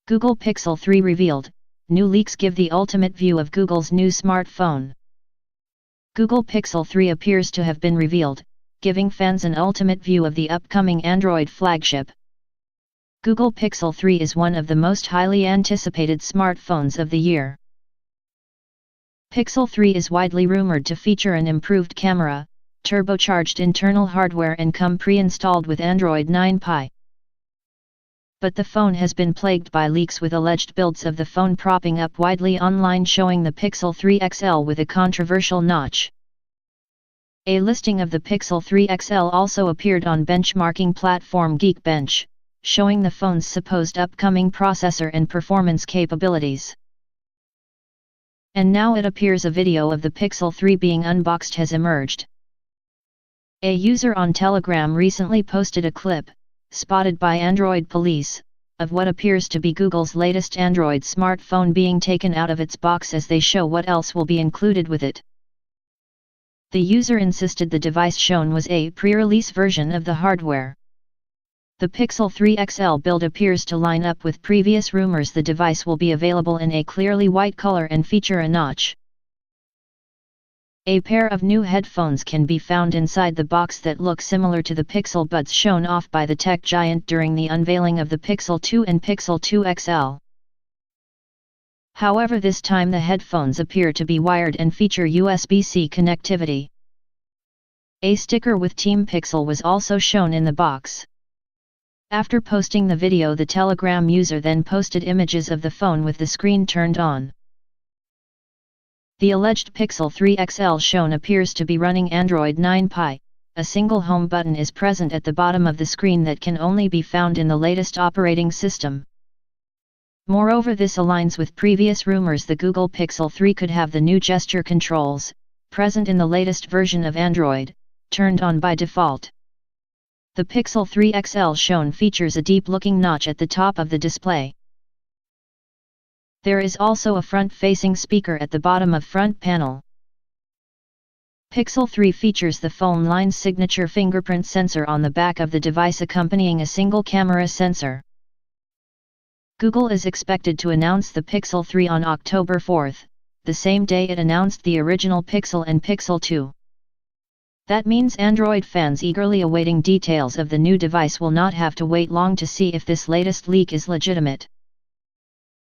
Google Pixel 3 revealed, new leaks give the ultimate view of Google's new smartphone. Google Pixel 3 appears to have been revealed, giving fans an ultimate view of the upcoming Android flagship. Google Pixel 3 is one of the most highly anticipated smartphones of the year. Pixel 3 is widely rumored to feature an improved camera, turbocharged internal hardware and come pre-installed with Android 9 Pie. But the phone has been plagued by leaks with alleged builds of the phone propping up widely online showing the Pixel 3 XL with a controversial notch. A listing of the Pixel 3 XL also appeared on benchmarking platform Geekbench, showing the phone's supposed upcoming processor and performance capabilities. And now it appears a video of the Pixel 3 being unboxed has emerged. A user on Telegram recently posted a clip, spotted by Android Police, of what appears to be Google's latest Android smartphone being taken out of its box as they show what else will be included with it. The user insisted the device shown was a pre-release version of the hardware. The Pixel 3 XL build appears to line up with previous rumors the device will be available in a clearly white color and feature a notch. A pair of new headphones can be found inside the box that look similar to the Pixel Buds shown off by the tech giant during the unveiling of the Pixel 2 and Pixel 2 XL. However, this time the headphones appear to be wired and feature USB-C connectivity. A sticker with Team Pixel was also shown in the box. After posting the video, the Telegram user then posted images of the phone with the screen turned on. The alleged Pixel 3 XL shown appears to be running Android 9 Pie. A single home button is present at the bottom of the screen that can only be found in the latest operating system. Moreover, this aligns with previous rumors the Google Pixel 3 could have the new gesture controls, present in the latest version of Android, turned on by default. The Pixel 3 XL shown features a deep-looking notch at the top of the display. There is also a front-facing speaker at the bottom of front panel. Pixel 3 features the phone line's signature fingerprint sensor on the back of the device accompanying a single camera sensor. Google is expected to announce the Pixel 3 on October 4, the same day it announced the original Pixel and Pixel 2. That means Android fans eagerly awaiting details of the new device will not have to wait long to see if this latest leak is legitimate.